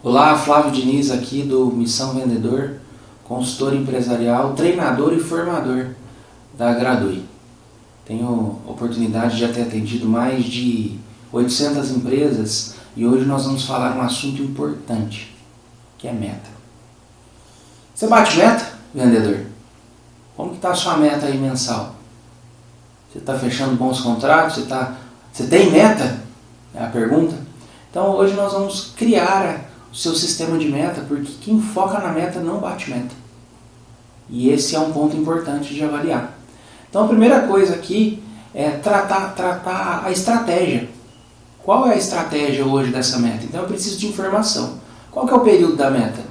Olá, Flávio Diniz aqui do Missão Vendedor, consultor empresarial, treinador e formador da Gradui. Tenho oportunidade de ter atendido mais de 800 empresas e hoje nós vamos falar um assunto importante, que é meta. Você bate meta, vendedor? Como que está a sua meta aí mensal? Você está fechando bons contratos? Você tem meta? É a pergunta. Então hoje nós vamos criar o seu sistema de meta, porque quem foca na meta não bate meta. E esse é um ponto importante de avaliar. Então a primeira coisa aqui é tratar a estratégia. Qual é a estratégia hoje dessa meta? Então eu preciso de informação. Qual que é o período da meta?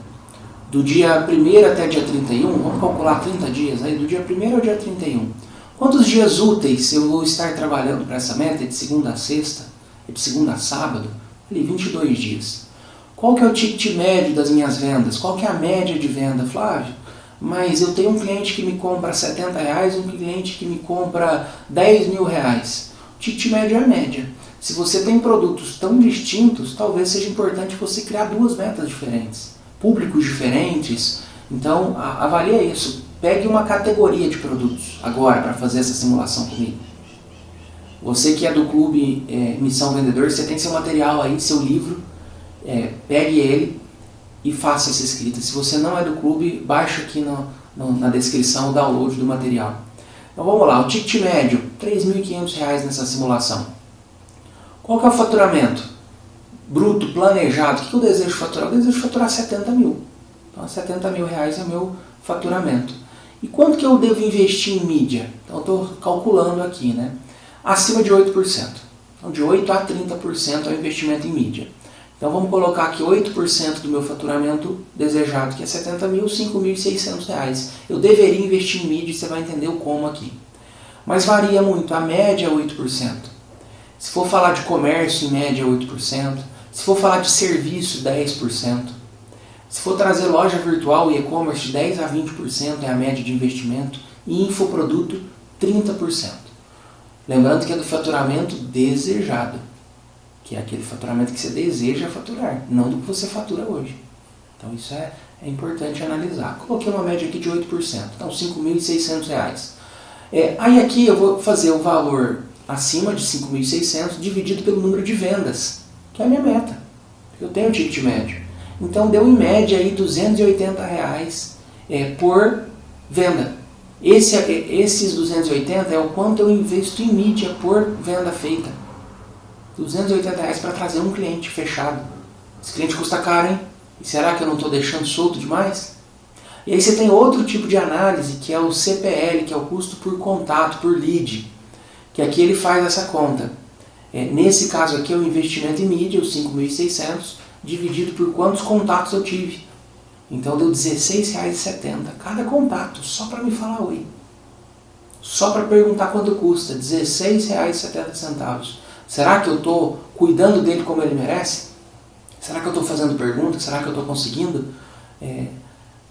Do dia 1º até dia 31, vamos calcular 30 dias, aí, do dia 1º ao dia 31. Quantos dias úteis eu vou estar trabalhando para essa meta? É de segunda a sexta? É de segunda a sábado? Ali, 22 dias. Qual que é o ticket médio das minhas vendas? Qual que é a média de venda, Flávio? Mas eu tenho um cliente que me compra R$70 e um cliente que me compra R$10.000. O ticket médio é a média. Se você tem produtos tão distintos, talvez seja importante você criar duas metas diferentes. Públicos diferentes. Então, avalie isso. Pegue uma categoria de produtos agora para fazer essa simulação comigo. Você que é do clube Missão Vendedor, você tem seu material aí, seu livro. Pegue ele e faça essa escrita. Se você não é do clube, baixe aqui na descrição o download do material. Então vamos lá, o ticket médio, R$3.500 nessa simulação. Qual que é o faturamento? Bruto, planejado. O que eu desejo faturar? Eu desejo faturar 70 mil. Então R$70.000 é o meu faturamento. E quanto que eu devo investir em mídia? Então eu estou calculando aqui, né? Acima de 8%. Então de 8% a 30% é o investimento em mídia. Então vamos colocar aqui 8% do meu faturamento desejado, que é 70 mil, R$5.600. Eu deveria investir em mídia e você vai entender o como aqui. Mas varia muito, a média é 8%. Se for falar de comércio, em média é 8%. Se for falar de serviço, 10%. Se for trazer loja virtual e e-commerce, 10% a 20% é a média de investimento. E infoproduto, 30%. Lembrando que é do faturamento desejado, que é aquele faturamento que você deseja faturar, não do que você fatura hoje. Então isso é importante analisar. Coloquei uma média aqui de 8%, então R$5.600. Aí aqui eu vou fazer o valor acima de 5.600 dividido pelo número de vendas, que é a minha meta. Eu tenho o ticket médio. Então deu em média aí R$280 por venda. Esses 280 é o quanto eu investo em mídia por venda feita. R$280 para trazer um cliente fechado. Esse cliente custa caro, hein? E será que eu não estou deixando solto demais? E aí você tem outro tipo de análise, que é o CPL, que é o custo por contato, por lead. Que aqui ele faz essa conta. Nesse caso aqui é o investimento em mídia, os 5.600, dividido por quantos contatos eu tive. Então deu R$16,70 cada contato, só para me falar oi. Só para perguntar quanto custa, R$16,70. Será que eu estou cuidando dele como ele merece? Será que eu estou fazendo perguntas? Será que eu estou conseguindo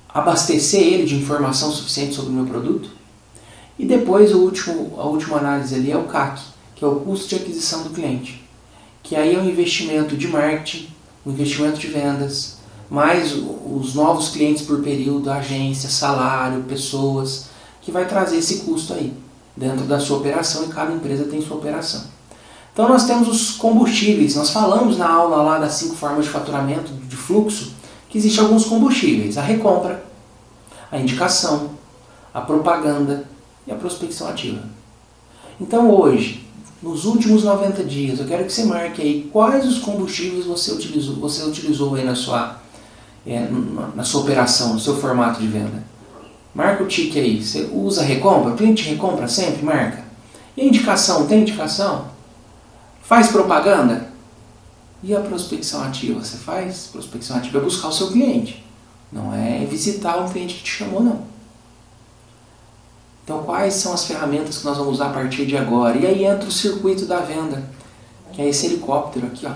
abastecer ele de informação suficiente sobre o meu produto? E depois a última análise ali é o CAC, que é o custo de aquisição do cliente. Que aí é um investimento de marketing, um investimento de vendas, mais os novos clientes por período, agência, salário, pessoas, que vai trazer esse custo aí dentro da sua operação, e cada empresa tem sua operação. Então nós temos os combustíveis. Nós falamos na aula lá das 5 formas de faturamento, de fluxo, que existem alguns combustíveis. A recompra, a indicação, a propaganda e a prospecção ativa. Então hoje, nos últimos 90 dias, eu quero que você marque aí quais os combustíveis você utilizou aí na sua operação, no seu formato de venda. Marca o tique aí. Você usa recompra? O cliente recompra sempre? Marca. E a indicação? Tem indicação? Faz propaganda? E a prospecção ativa? Você faz? Prospecção ativa é buscar o seu cliente. Não é visitar um cliente que te chamou, não. Então quais são as ferramentas que nós vamos usar a partir de agora? E aí entra o circuito da venda, que é esse helicóptero aqui, ó.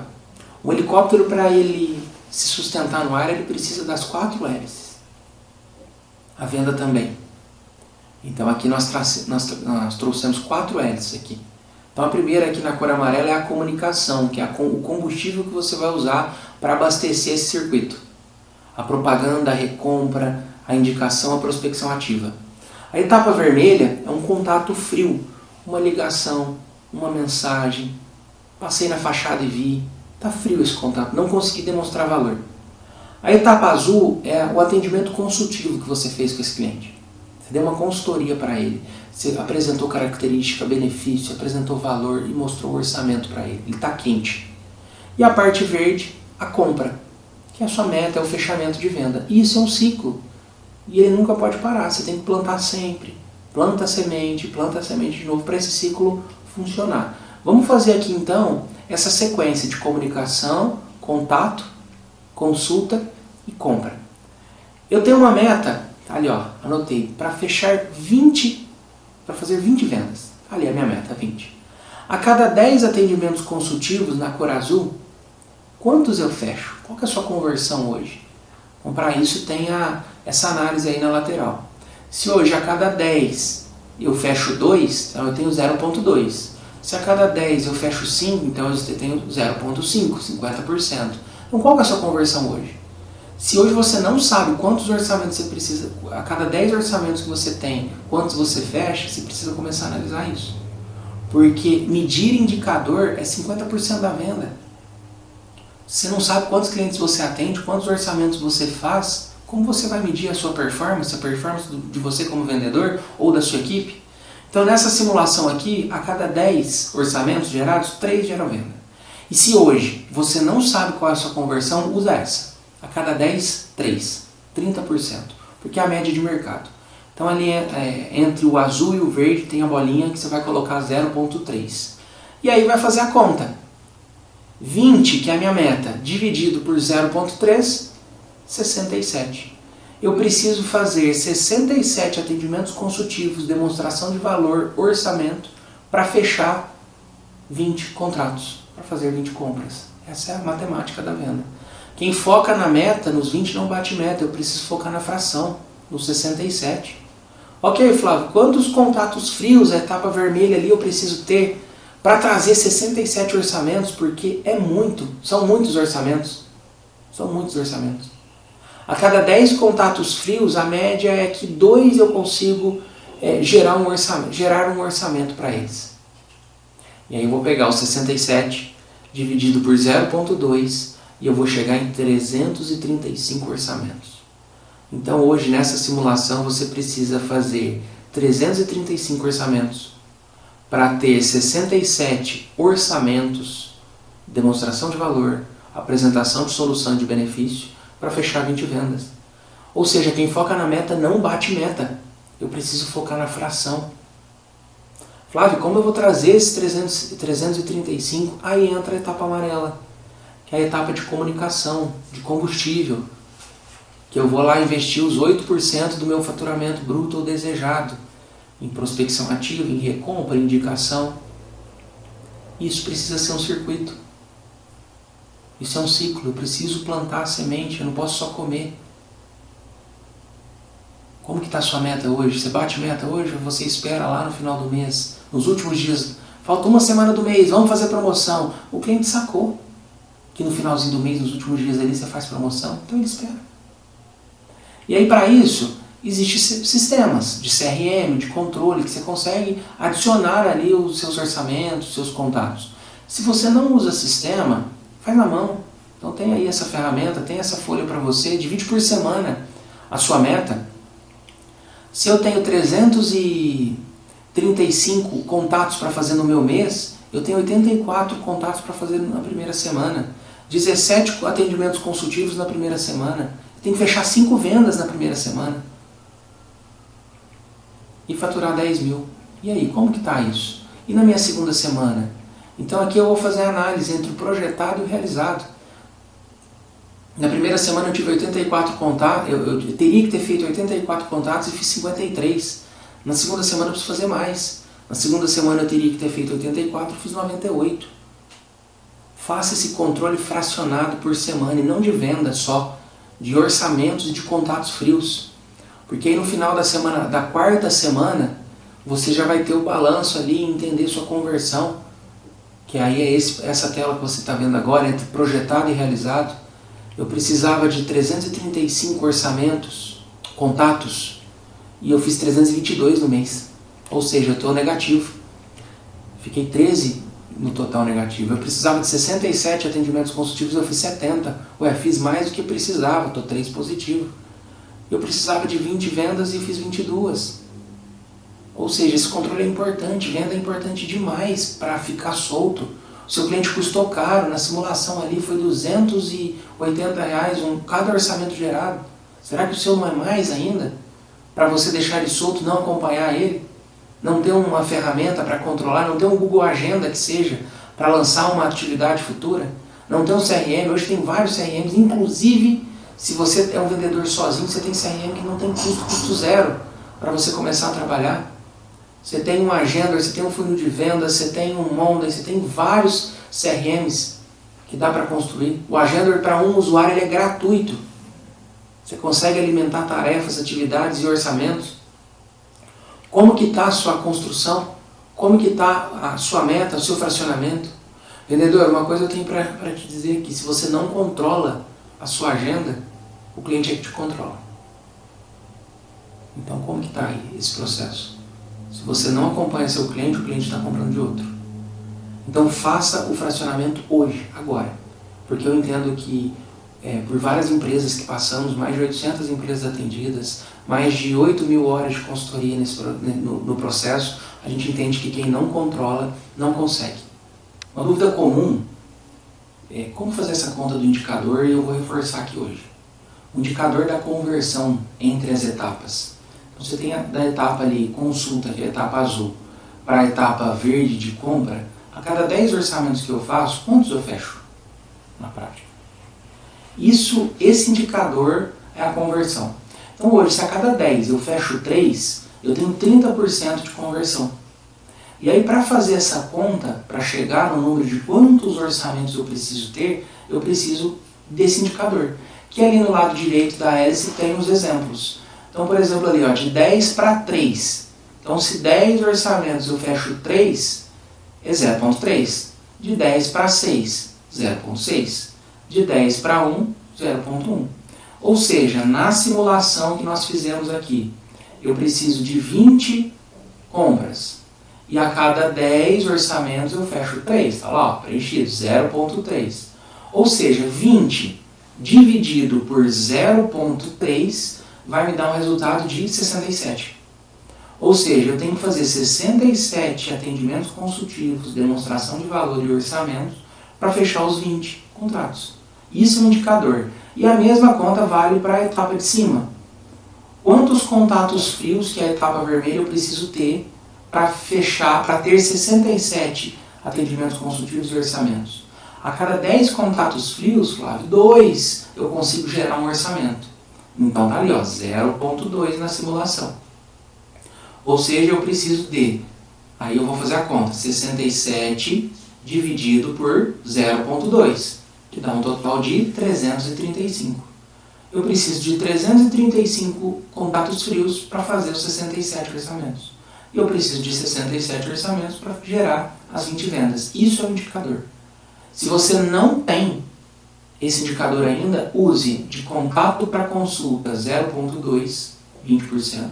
Um helicóptero, para ele se sustentar no ar, ele precisa das 4 hélices. A venda também. Então aqui nós trouxemos 4 hélices aqui. Então a primeira aqui na cor amarela é a comunicação, que é o combustível que você vai usar para abastecer esse circuito. A propaganda, a recompra, a indicação, a prospecção ativa. A etapa vermelha é um contato frio, uma ligação, uma mensagem. Passei na fachada e vi, está frio esse contato, não consegui demonstrar valor. A etapa azul é o atendimento consultivo que você fez com esse cliente. Você deu uma consultoria para ele, você apresentou característica, benefício, apresentou valor e mostrou o orçamento para ele. Ele está quente. E a parte verde, a compra, que é a sua meta, é o fechamento de venda. E isso é um ciclo. E ele nunca pode parar, você tem que plantar sempre. Planta a semente de novo para esse ciclo funcionar. Vamos fazer aqui então essa sequência de comunicação, contato, consulta e compra. Eu tenho uma meta, ali ó, anotei, para fechar 20, para fazer 20 vendas. Ali é a minha meta, 20. A cada 10 atendimentos consultivos na cor azul, quantos eu fecho? Qual que é a sua conversão hoje? Então, para isso tem essa análise aí na lateral. Se hoje a cada 10 eu fecho 2, então eu tenho 0,2. Se a cada 10 eu fecho 5, então eu tenho 0,5, 50%. Então qual que é a sua conversão hoje? Se hoje você não sabe quantos orçamentos você precisa, a cada 10 orçamentos que você tem, quantos você fecha, você precisa começar a analisar isso. Porque medir indicador é 50% da venda. Você não sabe quantos clientes você atende, quantos orçamentos você faz, como você vai medir a sua performance, a performance de você como vendedor ou da sua equipe? Então nessa simulação aqui, a cada 10 orçamentos gerados, 3 geram venda. E se hoje você não sabe qual é a sua conversão, usa essa. A cada 10, 3. 30%. Porque é a média de mercado. Então ali entre o azul e o verde tem a bolinha que você vai colocar 0,3. E aí vai fazer a conta. 20, que é a minha meta, dividido por 0,3, 67. Eu preciso fazer 67 atendimentos consultivos, demonstração de valor, orçamento, para fechar 20 contratos, para fazer 20 compras. Essa é a matemática da venda. Quem foca na meta, nos 20 não bate meta, eu preciso focar na fração, nos 67. Ok, Flávio, quantos contatos frios, a etapa vermelha ali, eu preciso ter para trazer 67 orçamentos? Porque são muitos orçamentos. São muitos orçamentos. A cada 10 contatos frios, a média é que 2 eu consigo gerar um orçamento para eles. E aí eu vou pegar os 67 dividido por 0,2 e eu vou chegar em 335 orçamentos. Então hoje nessa simulação você precisa fazer 335 orçamentos para ter 67 orçamentos, demonstração de valor, apresentação de solução de benefício, para fechar 20 vendas. Ou seja, quem foca na meta não bate meta. Eu preciso focar na fração. Flávio, como eu vou trazer esses 335? Aí entra a etapa amarela, que é a etapa de comunicação, de combustível. Que eu vou lá investir os 8% do meu faturamento bruto ou desejado em prospecção ativa, em recompra, em indicação. Isso precisa ser um circuito. Isso é um ciclo, eu preciso plantar a semente, eu não posso só comer. Como que está a sua meta hoje? Você bate meta hoje ou você espera lá no final do mês, nos últimos dias, falta uma semana do mês, vamos fazer promoção. O cliente sacou que no finalzinho do mês, nos últimos dias ali, você faz promoção, então ele espera. E aí para isso, existem sistemas de CRM, de controle, que você consegue adicionar ali os seus orçamentos, os seus contatos. Se você não usa sistema, faz na mão. Então tem aí essa ferramenta, tem essa folha para você, divide por semana a sua meta. Se eu tenho 335 contatos para fazer no meu mês, eu tenho 84 contatos para fazer na primeira semana, 17 atendimentos consultivos na primeira semana, eu tenho que fechar 5 vendas na primeira semana e faturar 10 mil. E aí, como que está isso? E na minha segunda semana? Então aqui eu vou fazer a análise entre o projetado e o realizado. Na primeira semana eu tive 84 contatos, eu teria que ter feito 84 contatos e fiz 53. Na segunda semana eu preciso fazer mais. Na segunda semana eu teria que ter feito 84 e fiz 98. Faça esse controle fracionado por semana e não de venda só, de orçamentos e de contatos frios. Porque aí no final da semana, da quarta semana, você já vai ter o balanço ali e entender sua conversão. Que aí é essa tela que você está vendo agora, entre projetado e realizado. eu precisava de 335 orçamentos, contatos, e eu fiz 322 no mês. Ou seja, eu estou negativo. Fiquei 13 no total negativo. Eu precisava de 67 atendimentos consultivos, eu fiz 70. Ué, fiz mais do que precisava, estou 3 positivo. Eu precisava de 20 vendas e fiz 22. Ou seja, esse controle é importante, venda é importante demais para ficar solto. O seu cliente custou caro, na simulação ali foi R$280 cada orçamento gerado. Será que o seu não é mais ainda? Para você deixar ele solto, não acompanhar ele? Não ter uma ferramenta para controlar, não ter um Google Agenda que seja para lançar uma atividade futura? Não ter um CRM, hoje tem vários CRMs, inclusive se você é um vendedor sozinho, você tem CRM que não tem custo zero para você começar a trabalhar. Você tem um Agenda, você tem um funil de vendas, você tem um Monday, você tem vários CRMs que dá para construir. O Agenda para um usuário ele é gratuito. Você consegue alimentar tarefas, atividades e orçamentos. Como que está a sua construção? Como que está a sua meta, o seu fracionamento? Vendedor, uma coisa eu tenho para te dizer aqui, se você não controla a sua agenda, o cliente é que te controla. Então como que está aí esse processo? Se você não acompanha seu cliente, o cliente está comprando de outro. Então faça o fracionamento hoje, agora. Porque eu entendo que por várias empresas que passamos, mais de 800 empresas atendidas, mais de 8.000 horas de consultoria no processo, a gente entende que quem não controla, não consegue. Uma dúvida comum é como fazer essa conta do indicador, e eu vou reforçar aqui hoje. O indicador da conversão entre as etapas. Então, você tem da etapa ali, consulta, que é a etapa azul, para a etapa verde de compra, a cada 10 orçamentos que eu faço, quantos eu fecho na prática? Esse indicador é a conversão. Então hoje, se a cada 10 eu fecho 3, eu tenho 30% de conversão. E aí para fazer essa conta, para chegar no número de quantos orçamentos eu preciso ter, eu preciso desse indicador. Que ali no lado direito da hélice tem os exemplos. Então, por exemplo, ali, ó, de 10 para 3. Então, se 10 orçamentos eu fecho 3, é 0,3. De 10 para 6, 0,6. De 10 para 1, 0,1. Ou seja, na simulação que nós fizemos aqui, eu preciso de 20 compras. E a cada 10 orçamentos eu fecho 3. Está lá, ó, preenchido, 0,3. Ou seja, 20 dividido por 0,3 vai me dar um resultado de 67. Ou seja, eu tenho que fazer 67 atendimentos consultivos, demonstração de valor e orçamentos para fechar os 20 contratos. Isso é um indicador. E a mesma conta vale para a etapa de cima. Quantos contatos frios, que é a etapa vermelha, eu preciso ter para fechar, para ter 67 atendimentos consultivos e orçamentos? A cada 10 contatos frios, Flávio, 2 eu consigo gerar um orçamento. Então tá ali, ó, 0,2 na simulação. Ou seja, eu preciso de, aí eu vou fazer a conta, 67 dividido por 0,2, que dá um total de 335. Eu preciso de 335 contatos frios para fazer os 67 orçamentos. E eu preciso de 67 orçamentos para gerar as 20 vendas. Isso é um indicador. Se você não tem esse indicador ainda, use de contato para consulta 0,2, 20%,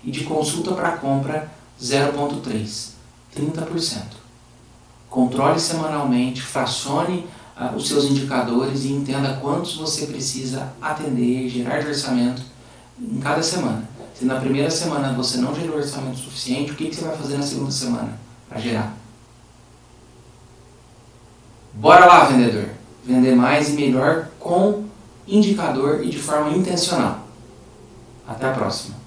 e de consulta para compra 0,3, 30%. Controle semanalmente, fracione os seus indicadores e entenda quantos você precisa atender, gerar de orçamento em cada semana. Se na primeira semana você não gerou orçamento suficiente, o que você vai fazer na segunda semana para gerar? Bora lá, vendedor! Vender mais e melhor com indicador e de forma intencional. Até a próxima!